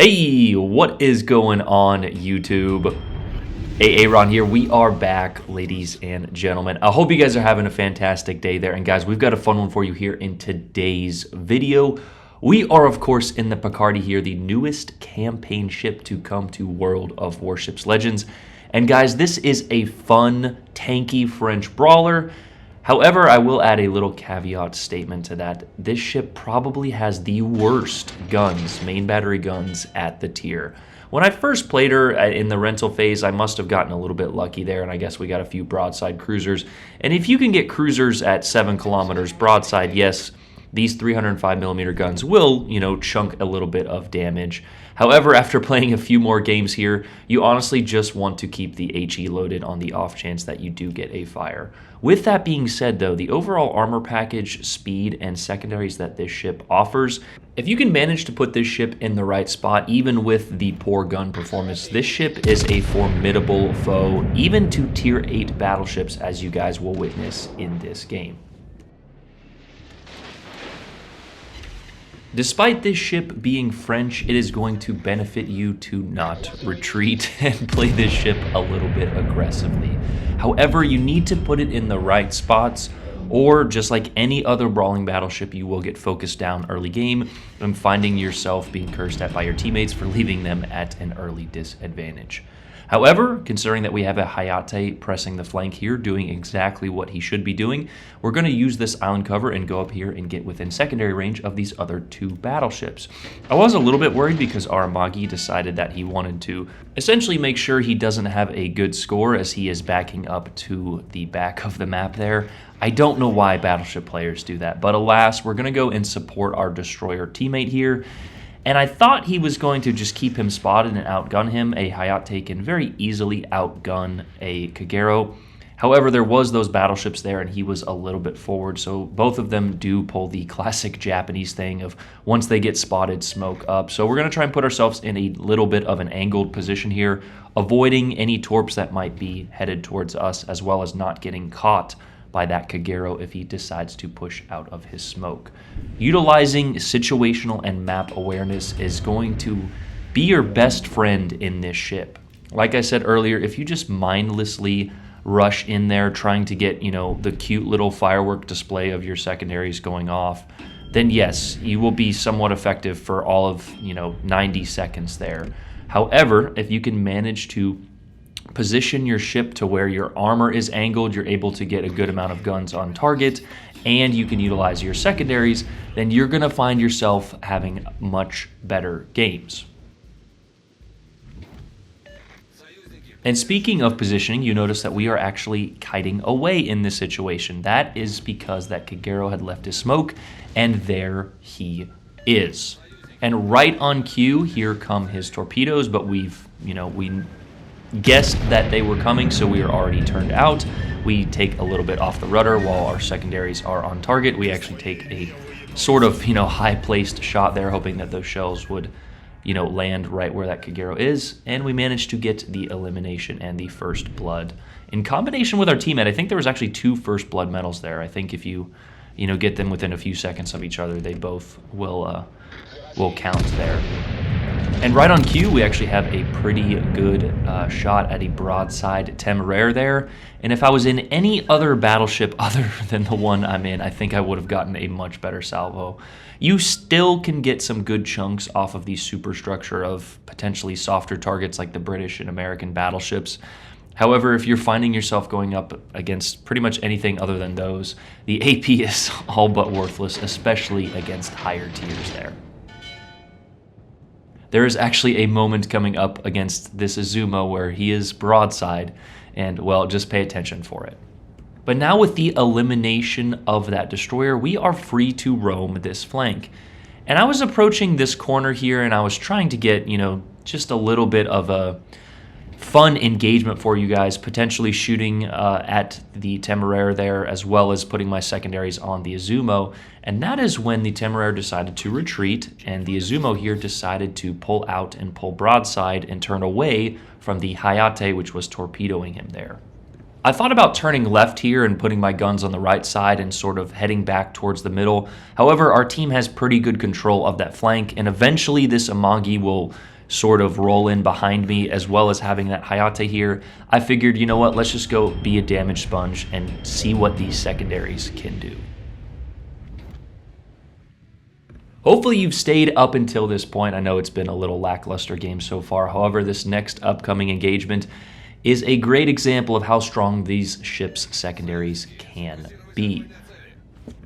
Hey, what is going on, YouTube? Hey, Aaron here. We are back, ladies and gentlemen. I hope you guys are having a fantastic day there. And guys, we've got a fun one for you here in today's video. We are, of course, in the Picardie here, the newest campaign ship to come to World of Warships Legends. And guys, this is a fun, tanky French brawler. However, I will add a little caveat statement to that. This ship probably has the worst guns, main battery guns, at the tier. When I first played her in the rental phase, I must have gotten a little bit lucky there, and I guess we got a few broadside cruisers. And if you can get cruisers at 7 kilometers broadside, yes, these 305mm guns will, chunk a little bit of damage. However, after playing a few more games here, you honestly just want to keep the HE loaded on the off chance that you do get a fire. With that being said, though, the overall armor package, speed, and secondaries that this ship offers, if you can manage to put this ship in the right spot, even with the poor gun performance, this ship is a formidable foe, even to tier 8 battleships, as you guys will witness in this game. Despite this ship being French, it is going to benefit you to not retreat and play this ship a little bit aggressively. However, you need to put it in the right spots, or just like any other brawling battleship, you will get focused down early game and finding yourself being cursed at by your teammates for leaving them at an early disadvantage. However, considering that we have a Hayate pressing the flank here, doing exactly what he should be doing, we're going to use this island cover and go up here and get within secondary range of these other two battleships. I was a little bit worried because Aramagi decided that he wanted to essentially make sure he doesn't have a good score as he is backing up to the back of the map there. I don't know why battleship players do that, but alas, we're going to go and support our destroyer teammate here. And I thought he was going to just keep him spotted and outgun him. A Hayate can very easily outgun a Kagero. However, there was those battleships there and he was a little bit forward. So both of them do pull the classic Japanese thing of once they get spotted, smoke up. So we're going to try and put ourselves in a little bit of an angled position here, avoiding any torps that might be headed towards us, as well as not getting caught by that Kagero if he decides to push out of his smoke. Utilizing situational and map awareness is going to be your best friend in this ship. Like I said earlier, if you just mindlessly rush in there trying to get, the cute little firework display of your secondaries going off, then yes, you will be somewhat effective for all of, 90 seconds there. However, if you can manage to position your ship to where your armor is angled, you're able to get a good amount of guns on target, and you can utilize your secondaries, then you're going to find yourself having much better games. And speaking of positioning, you notice that we are actually kiting away in this situation. That is because that Kagero had left his smoke, and there he is. And right on cue, here come his torpedoes, but we guessed that they were coming, so we are already turned out. We take a little bit off the rudder while our secondaries are on target. We actually take a sort of, high-placed shot there, hoping that those shells would, land right where that Kagero is, and we managed to get the elimination and the first blood. In combination with our teammate, I think there was actually 2 first blood medals there. I think if you, get them within a few seconds of each other, they both will count there. And right on cue, we actually have a pretty good shot at a broadside Temeraire there. And if I was in any other battleship other than the one I'm in, I think I would have gotten a much better salvo. You still can get some good chunks off of the superstructure of potentially softer targets like the British and American battleships. However, if you're finding yourself going up against pretty much anything other than those, the AP is all but worthless, especially against higher tiers there. There is actually a moment coming up against this Izumo where he is broadside, and, well, just pay attention for it. But now with the elimination of that destroyer, we are free to roam this flank. And I was approaching this corner here, and I was trying to get, just a little bit of a fun engagement for you guys, potentially shooting at the Temeraire there, as well as putting my secondaries on the Izumo. And that is when the Temeraire decided to retreat, and the Izumo here decided to pull out and pull broadside and turn away from the Hayate, which was torpedoing him there. I thought about turning left here and putting my guns on the right side and sort of heading back towards the middle. However, our team has pretty good control of that flank, and eventually this Amagi will sort of roll in behind me, as well as having that Hayate here. I figured, you know what, let's just go be a damage sponge and see what these secondaries can do. Hopefully you've stayed up until this point. I know it's been a little lackluster game so far. However, this next upcoming engagement is a great example of how strong these ships' secondaries can be.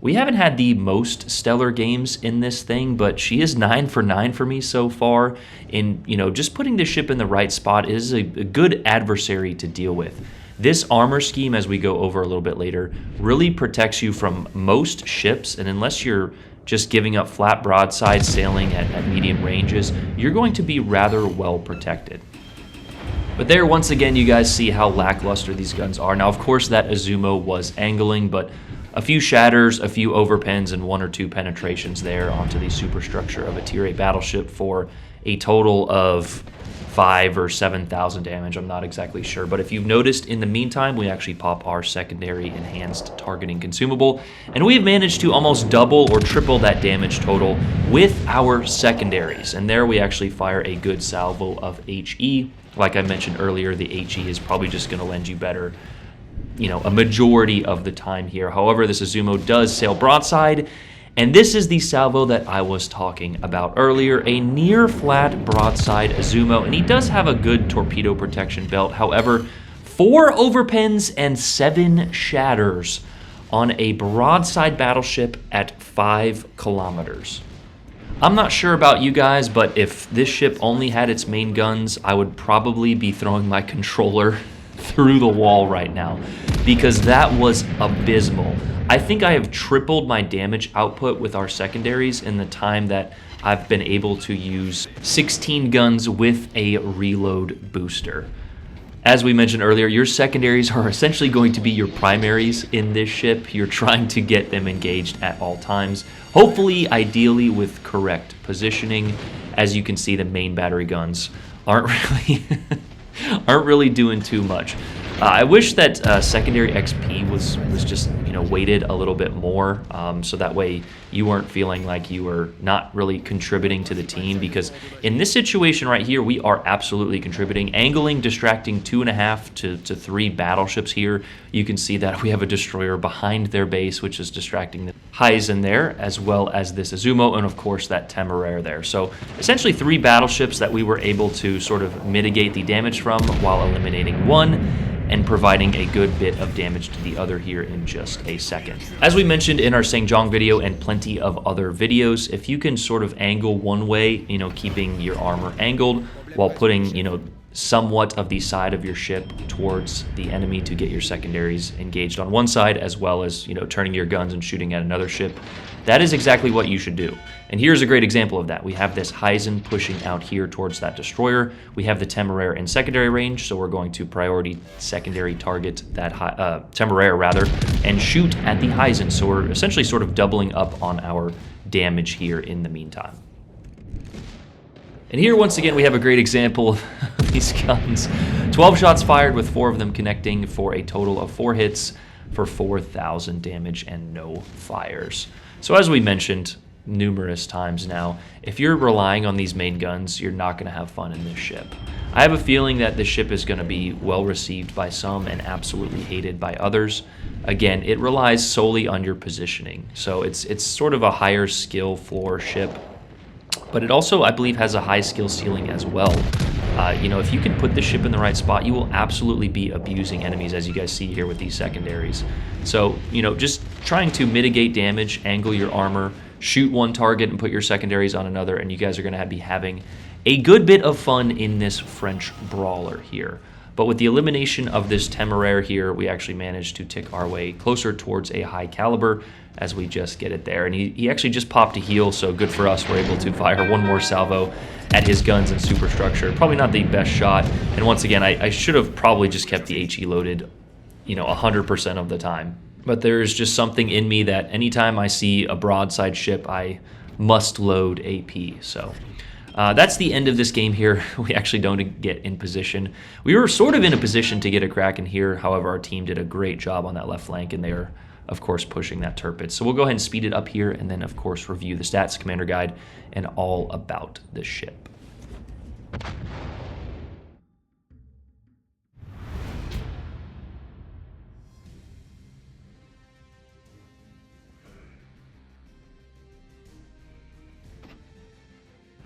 We haven't had the most stellar games in this thing, but she is 9 for 9 for me so far. In, just putting the ship in the right spot is a good adversary to deal with. This armor scheme, as we go over a little bit later, really protects you from most ships, and unless you're just giving up flat broadside sailing at medium ranges, you're going to be rather well protected. But there, once again, you guys see how lackluster these guns are. Now, of course, that Azumo was angling, but a few shatters, a few overpens, and 1 or 2 penetrations there onto the superstructure of a Tier 8 battleship for a total of 5,000 or 7,000 damage. I'm not exactly sure. But if you've noticed, in the meantime, we actually pop our secondary enhanced targeting consumable, and we've managed to almost double or triple that damage total with our secondaries. And there we actually fire a good salvo of HE. Like I mentioned earlier, the HE is probably just going to lend you better, a majority of the time here. However, this Azumo does sail broadside, and this is the salvo that I was talking about earlier, a near flat broadside Azumo, and he does have a good torpedo protection belt. However, 4 overpens and 7 shatters on a broadside battleship at 5 kilometers. I'm not sure about you guys, but if this ship only had its main guns, I would probably be throwing my controller through the wall right now, because that was abysmal. I think I have tripled my damage output with our secondaries in the time that I've been able to use 16 guns with a reload booster. As we mentioned earlier, your secondaries are essentially going to be your primaries in this ship. You're trying to get them engaged at all times, hopefully, ideally with correct positioning. As you can see, the main battery guns aren't really doing too much. I wish that secondary XP was just weighted a little bit more, so that way you weren't feeling like you were not really contributing to the team, because in this situation right here, we are absolutely contributing. Angling, distracting 2.5 to 3 battleships here. You can see that we have a destroyer behind their base, which is distracting the Heisen there, as well as this Azumo, and of course that Temeraire there. So essentially 3 battleships that we were able to sort of mitigate the damage from while eliminating one, and providing a good bit of damage to the other here in just a second. As we mentioned in our Sangjong video and plenty of other videos, if you can sort of angle one way, keeping your armor angled while putting, somewhat of the side of your ship towards the enemy to get your secondaries engaged on one side, as well as, turning your guns and shooting at another ship, that is exactly what you should do. And here's a great example of that. We have this Heisen pushing out here towards that destroyer. We have the Temeraire in secondary range, so we're going to priority secondary target that Temeraire rather, and shoot at the Heisen. So we're essentially sort of doubling up on our damage here in the meantime. And here, once again, we have a great example of these guns. 12 shots fired with 4 of them connecting for a total of 4 hits for 4,000 damage and no fires. So as we mentioned numerous times now, if you're relying on these main guns, you're not going to have fun in this ship. I have a feeling that this ship is going to be well received by some and absolutely hated by others. Again, it relies solely on your positioning. So it's sort of a higher skill floor ship, but it also, I believe, has a high skill ceiling as well. If you can put the ship in the right spot, you will absolutely be abusing enemies, as you guys see here with these secondaries. So, just trying to mitigate damage, angle your armor, shoot one target and put your secondaries on another, and you guys are going to be having a good bit of fun in this French brawler here. But with the elimination of this Temeraire here, we actually managed to tick our way closer towards a high caliber as we just get it there. And he actually just popped a heal, so good for us. We're able to fire one more salvo at his guns and superstructure. Probably not the best shot. And once again, I should have probably just kept the HE loaded, 100% of the time. But there's just something in me that anytime I see a broadside ship, I must load AP. So That's the end of this game here. We actually don't get in position. We were sort of in a position to get a Kraken here. However, our team did a great job on that left flank, and they're, of course, pushing that Tirpitz. So we'll go ahead and speed it up here, and then, of course, review the stats, commander guide, and all about the ship.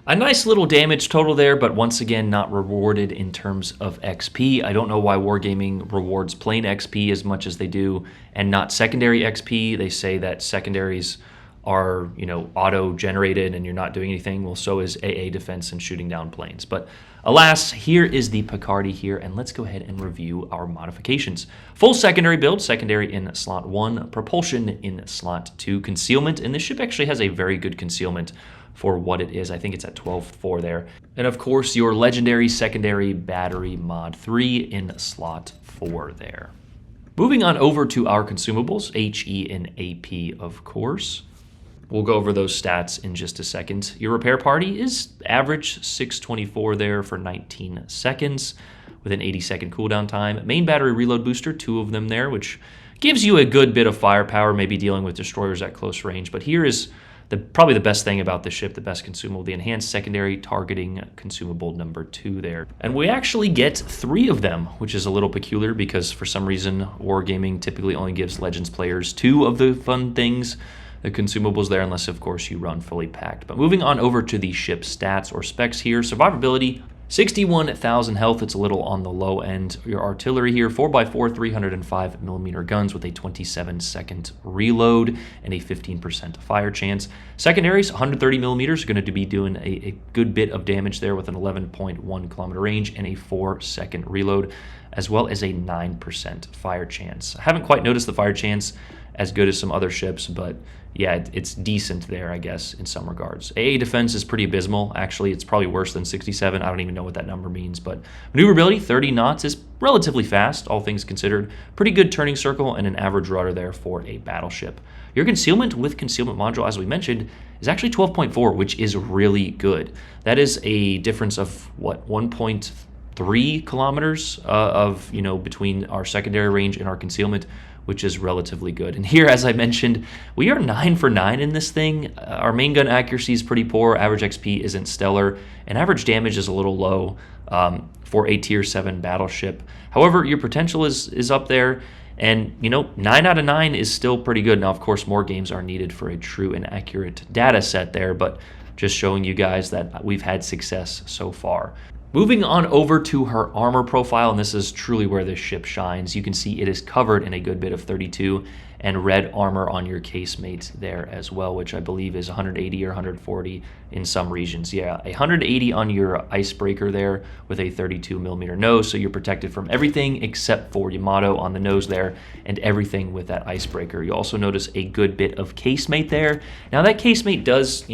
A nice little damage total there, but once again, not rewarded in terms of XP. I don't know why Wargaming rewards plain XP as much as they do and not secondary XP. They say that secondaries are, auto-generated and you're not doing anything. Well, so is AA defense and shooting down planes. But alas, here is the Picardie here, and let's go ahead and review our modifications. Full secondary build, secondary in slot 1, propulsion in slot 2, concealment, and this ship actually has a very good concealment for what it is. I think it's at 12.4 there. And of course, your legendary secondary battery mod 3 in slot 4 there. Moving on over to our consumables, HE and AP, of course. We'll go over those stats in just a second. Your repair party is average 624 there for 19 seconds with an 80-second cooldown time. Main battery reload booster, 2 of them there, which gives you a good bit of firepower, maybe dealing with destroyers at close range. But here is probably the best thing about the ship, the best consumable, the enhanced secondary targeting consumable number 2 there. And we actually get 3 of them, which is a little peculiar because for some reason Wargaming typically only gives Legends players 2 of the fun things, the consumables there, unless of course you run fully packed. But moving on over to the ship stats or specs here, survivability, 61,000 health, it's a little on the low end. Your artillery here, 4x4, 305mm guns with a 27-second reload and a 15% fire chance. Secondaries, 130mm, going to be doing a good bit of damage there with an 11.1 kilometer range and a 4-second reload, as well as a 9% fire chance. I haven't quite noticed the fire chance as good as some other ships, but yeah, it's decent there, I guess, in some regards. AA defense is pretty abysmal. Actually, it's probably worse than 67. I don't even know what that number means, but maneuverability, 30 knots, is relatively fast, all things considered. Pretty good turning circle and an average rudder there for a battleship. Your concealment with concealment module, as we mentioned, is actually 12.4, which is really good. That is a difference of, what, 1.3 kilometers between our secondary range and our concealment, which is relatively good. And here, as I mentioned, we are 9 for 9 in this thing. Our main gun accuracy is pretty poor. Average XP isn't stellar, and average damage is a little low for a tier 7 battleship. However, your potential is up there, and 9 out of 9 is still pretty good. Now, of course, more games are needed for a true and accurate data set there, but just showing you guys that we've had success so far. Moving on over to her armor profile, and this is truly where this ship shines. You can see it is covered in a good bit of 32 and red armor on your casemate there as well, which I believe is 180 or 140 in some regions. Yeah, 180 on your icebreaker there with a 32mm nose, so you're protected from everything except for Yamato on the nose there and everything with that icebreaker. You also notice a good bit of casemate there. Now that casemate does,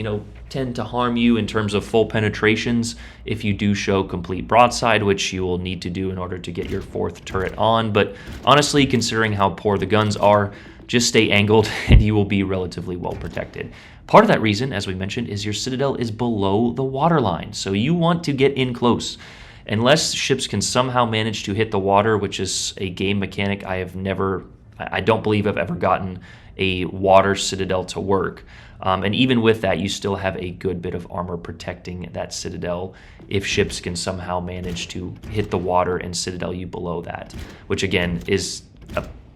tend to harm you in terms of full penetrations if you do show complete broadside, which you will need to do in order to get your 4th turret on. But honestly, considering how poor the guns are, just stay angled and you will be relatively well protected. Part of that reason, as we mentioned, is your citadel is below the waterline, so you want to get in close. Unless ships can somehow manage to hit the water, which is a game mechanic I don't believe I've ever gotten a water citadel to work. And even with that, you still have a good bit of armor protecting that citadel if ships can somehow manage to hit the water and citadel you below that, which again is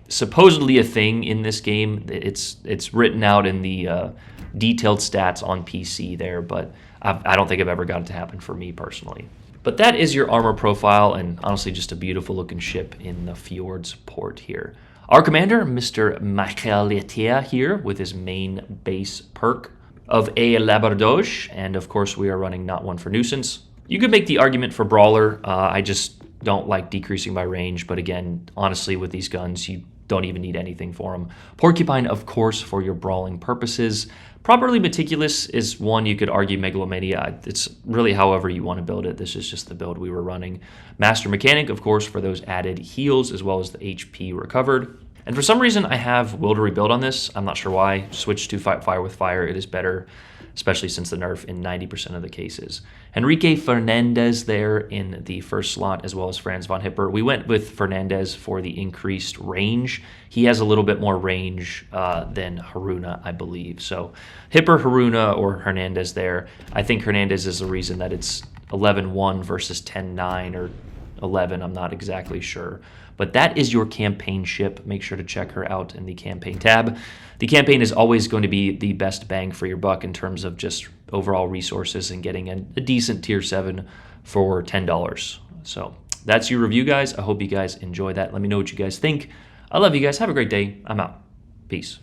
supposedly a thing in this game. It's written out in the detailed stats on PC there, but I don't think I've ever got it to happen for me personally. But that is your armor profile, and honestly just a beautiful looking ship in the Fjords port here. Our commander, Mr. Machaliatia here, with his main base perk of a Labardouche, and of course we are running not one for nuisance. You could make the argument for Brawler. I just don't like decreasing by range, but again, honestly, with these guns, you don't even need anything for them. Porcupine, of course, for your brawling purposes. Properly Meticulous is one you could argue Megalomania. It's really however you want to build it. This is just the build we were running. Master Mechanic, of course, for those added heals as well as the HP recovered. And for some reason, I have Will to rebuild on this. I'm not sure why. Switch to fight fire with fire. It is better, especially since the nerf in 90% of the cases. Enrique Fernandez there in the first slot, as well as Franz von Hipper. We went with Fernandez for the increased range. He has a little bit more range than Haruna, I believe. So Hipper, Haruna, or Hernandez there. I think Hernandez is the reason that it's 11-1 versus 10-9 or 11. I'm not exactly sure. But that is your campaign ship. Make sure to check her out in the campaign tab. The campaign is always going to be the best bang for your buck in terms of just overall resources and getting a decent tier 7 for $10. So that's your review, guys. I hope you guys enjoy that. Let me know what you guys think. I love you guys. Have a great day. I'm out. Peace.